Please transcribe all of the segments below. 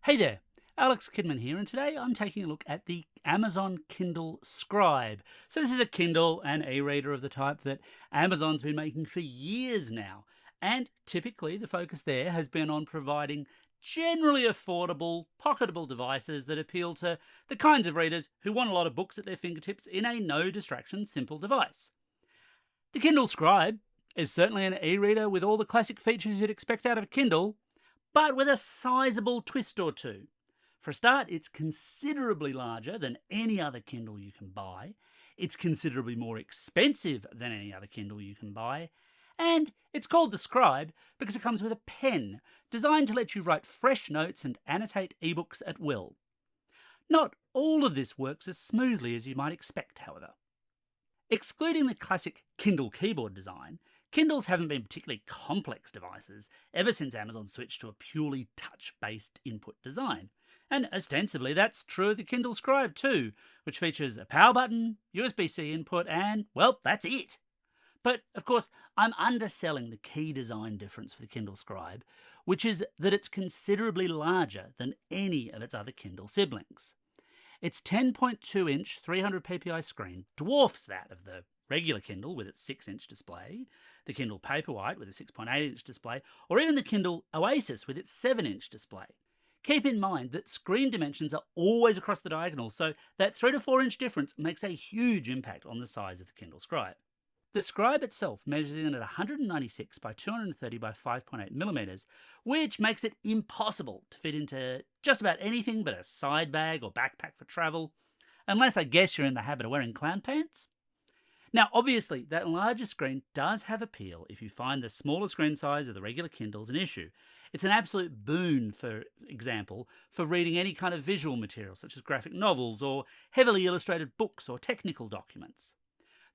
Hey there, Alex Kidman here, and today I'm taking a look at the Amazon Kindle Scribe. So this is a Kindle and e-reader of the type that Amazon's been making for years now, and typically the focus there has been on providing generally affordable, pocketable devices that appeal to the kinds of readers who want a lot of books at their fingertips in a no-distraction, simple device. The Kindle Scribe is certainly an e-reader with all the classic features you'd expect out of a Kindle, but with a sizable twist or two. For a start, it's considerably larger than any other Kindle you can buy. It's considerably more expensive than any other Kindle you can buy. And it's called the Scribe because it comes with a pen designed to let you write fresh notes and annotate ebooks at will. Not all of this works as smoothly as you might expect, however. Excluding the classic Kindle keyboard design, Kindles haven't been particularly complex devices ever since Amazon switched to a purely touch-based input design. And ostensibly that's true of the Kindle Scribe too, which features a power button, USB-C input, and, well, that's it. But, of course, I'm underselling the key design difference for the Kindle Scribe, which is that it's considerably larger than any of its other Kindle siblings. Its 10.2-inch 300 ppi screen dwarfs that of the regular Kindle with its 6-inch display, the Kindle Paperwhite with a 6.8-inch display, or even the Kindle Oasis with its 7-inch display. Keep in mind that screen dimensions are always across the diagonal, so that 3 to 4 inch difference makes a huge impact on the size of the Kindle Scribe. The Scribe itself measures in at 196 by 230 by 5.8 millimeters, which makes it impossible to fit into just about anything but a side bag or backpack for travel, unless I guess you're in the habit of wearing clown pants. Now, obviously, that larger screen does have appeal if you find the smaller screen size of the regular Kindles an issue. It's an absolute boon, for example, for reading any kind of visual material, such as graphic novels or heavily illustrated books or technical documents.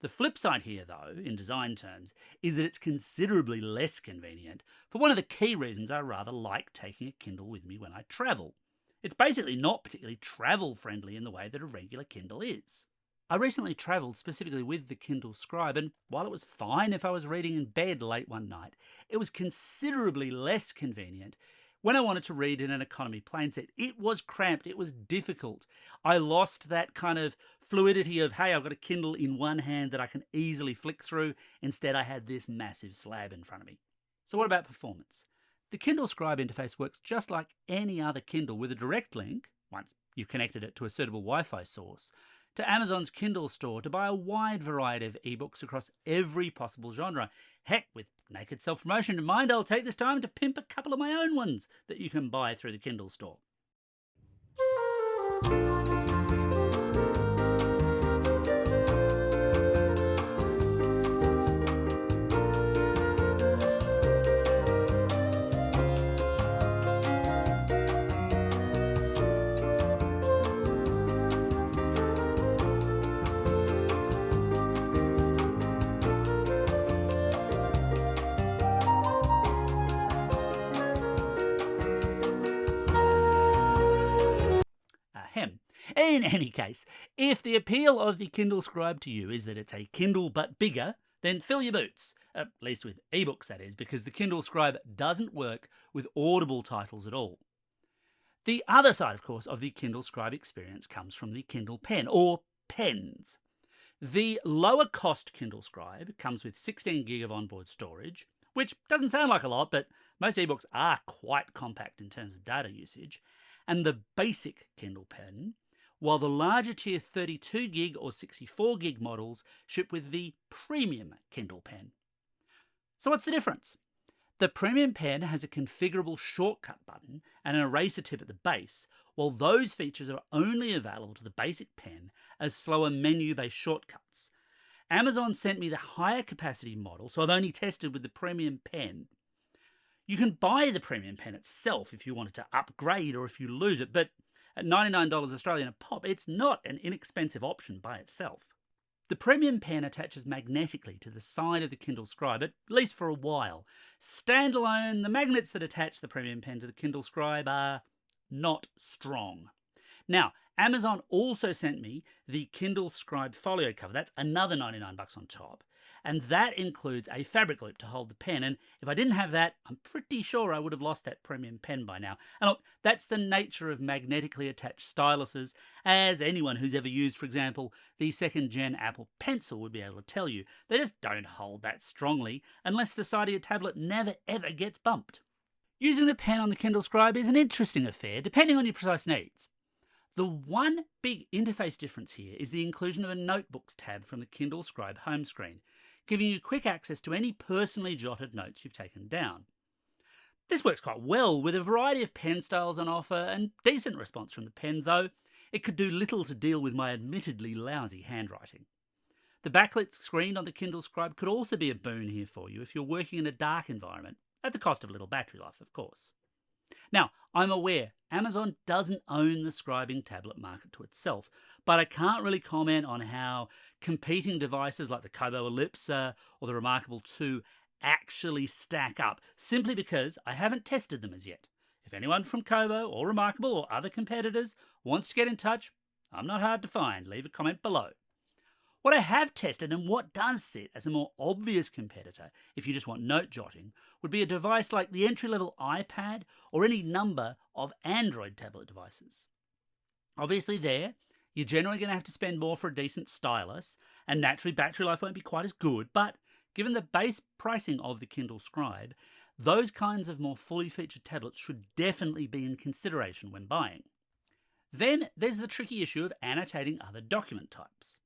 The flip side here, though, in design terms, is that it's considerably less convenient for one of the key reasons I rather like taking a Kindle with me when I travel. It's basically not particularly travel-friendly in the way that a regular Kindle is. I recently travelled specifically with the Kindle Scribe, and while it was fine if I was reading in bed late one night, it was considerably less convenient when I wanted to read in an economy plane set. It was cramped, it was difficult. I lost that kind of fluidity of, hey, I've got a Kindle in one hand that I can easily flick through. Instead, I had this massive slab in front of me. So what about performance? The Kindle Scribe interface works just like any other Kindle with a direct link, once you've connected it to a suitable Wi-Fi source, to Amazon's Kindle store to buy a wide variety of ebooks across every possible genre. Heck, with naked self-promotion in mind, I'll take this time to pimp a couple of my own ones that you can buy through the Kindle store. Ahem. In any case, if the appeal of the Kindle Scribe to you is that it's a Kindle but bigger, then fill your boots. At least with ebooks, that is, because the Kindle Scribe doesn't work with Audible titles at all. The other side, of course, of the Kindle Scribe experience comes from the Kindle Pen, or pens. The lower cost Kindle Scribe comes with 16 gig of onboard storage, which doesn't sound like a lot, but most ebooks are quite compact in terms of data usage, and the basic Kindle Pen, while the larger tier 32 gig or 64 gig models ship with the premium Kindle Pen. So what's the difference? The premium pen has a configurable shortcut button and an eraser tip at the base, while those features are only available to the basic pen as slower menu-based shortcuts. Amazon sent me the higher capacity model, so I've only tested with the premium pen. You can buy the premium pen itself if you wanted to upgrade or if you lose it, but at $99 Australian a pop, it's not an inexpensive option by itself. The premium pen attaches magnetically to the side of the Kindle Scribe, at least for a while. Standalone, the magnets that attach the premium pen to the Kindle Scribe are not strong. Now, Amazon also sent me the Kindle Scribe folio cover. That's another $99 on top. and that includes a fabric loop to hold the pen. And if I didn't have that, I'm pretty sure I would have lost that premium pen by now. And look, that's the nature of magnetically attached styluses, as anyone who's ever used, for example, the second-gen Apple Pencil would be able to tell you. They just don't hold that strongly unless the side of your tablet never ever gets bumped. Using the pen on the Kindle Scribe is an interesting affair, depending on your precise needs. The one big interface difference here is the inclusion of a Notebooks tab from the Kindle Scribe home screen, giving you quick access to any personally jotted notes you've taken down. This works quite well with a variety of pen styles on offer and decent response from the pen, though it could do little to deal with my admittedly lousy handwriting. The backlit screen on the Kindle Scribe could also be a boon here for you if you're working in a dark environment, at the cost of a little battery life, of course. Now, I'm aware Amazon doesn't own the scribing tablet market to itself, but I can't really comment on how competing devices like the Kobo Ellipsa or the Remarkable 2 actually stack up, simply because I haven't tested them as yet. If anyone from Kobo or Remarkable or other competitors wants to get in touch, I'm not hard to find. Leave a comment below. What I have tested and what does sit as a more obvious competitor, if you just want note jotting, would be a device like the entry-level iPad or any number of Android tablet devices. Obviously there, you're generally going to have to spend more for a decent stylus, and naturally battery life won't be quite as good, but given the base pricing of the Kindle Scribe, those kinds of more fully featured tablets should definitely be in consideration when buying. Then there's the tricky issue of annotating other document types.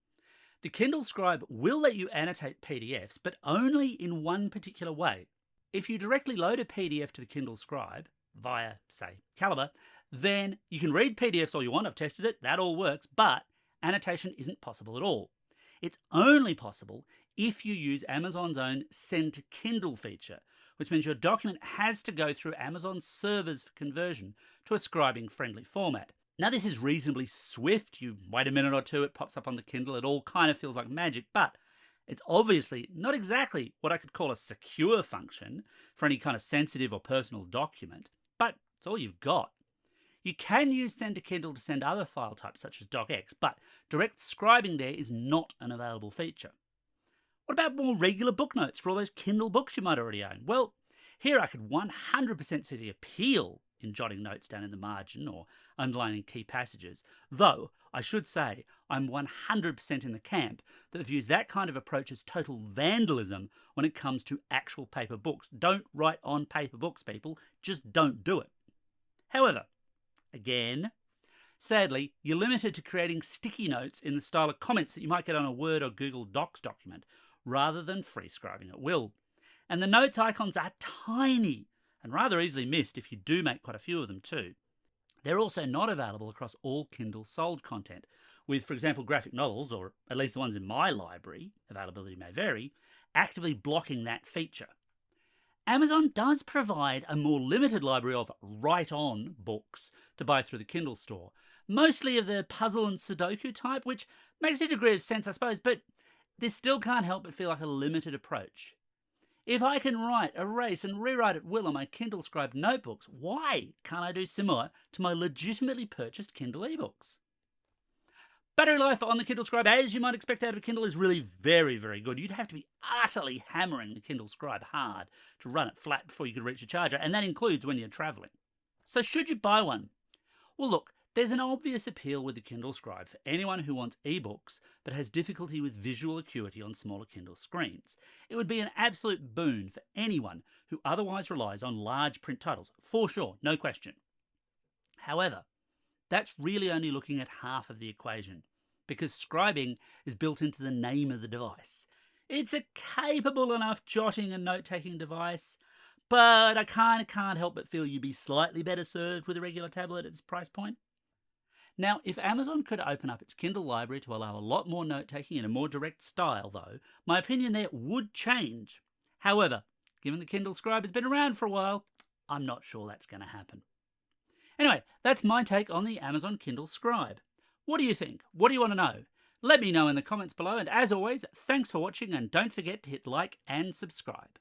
The Kindle Scribe will let you annotate PDFs, but only in one particular way. If you directly load a PDF to the Kindle Scribe, via, say, Calibre, then you can read PDFs all you want. I've tested it, that all works, but annotation isn't possible at all. It's only possible if you use Amazon's own Send to Kindle feature, which means your document has to go through Amazon's servers for conversion to a scribing-friendly format. Now, this is reasonably swift. You wait a minute or two, it pops up on the Kindle. It all kind of feels like magic, but it's obviously not exactly what I could call a secure function for any kind of sensitive or personal document, but it's all you've got. You can use Send to Kindle to send other file types such as docx, but direct scribing there is not an available feature. What about more regular book notes for all those Kindle books you might already own? Well, here I could 100% see the appeal in jotting notes down in the margin or underlining key passages, though I should say I'm 100% in the camp that views that kind of approach as total vandalism when it comes to actual paper books. Don't write on paper books, people. Just don't do it. However, again, sadly, you're limited to creating sticky notes in the style of comments that you might get on a Word or Google Docs document, rather than free scribing at will. And the notes icons are tiny and rather easily missed if you do make quite a few of them too. They're also not available across all Kindle sold content, with, for example, graphic novels, or at least the ones in my library, availability may vary, actively blocking that feature. Amazon does provide a more limited library of write-on books to buy through the Kindle store, mostly of the puzzle and Sudoku type, which makes a degree of sense, I suppose, but this still can't help but feel like a limited approach. If I can write, erase, and rewrite at will on my Kindle Scribe notebooks, why can't I do similar to my legitimately purchased Kindle ebooks? Battery life on the Kindle Scribe, as you might expect out of a Kindle, is really very, very good. You'd have to be utterly hammering the Kindle Scribe hard to run it flat before you could reach a charger, and that includes when you're travelling. So should you buy one? Well, look, there's an obvious appeal with the Kindle Scribe for anyone who wants ebooks but has difficulty with visual acuity on smaller Kindle screens. It would be an absolute boon for anyone who otherwise relies on large print titles, for sure, no question. However, that's really only looking at half of the equation, because scribing is built into the name of the device. It's a capable enough jotting and note-taking device, but I kind of can't help but feel you'd be slightly better served with a regular tablet at this price point. Now, if Amazon could open up its Kindle library to allow a lot more note-taking in a more direct style, though, my opinion there would change. However, given the Kindle Scribe has been around for a while, I'm not sure that's going to happen. Anyway, that's my take on the Amazon Kindle Scribe. What do you think? What do you want to know? Let me know in the comments below, and as always, thanks for watching, and don't forget to hit like and subscribe.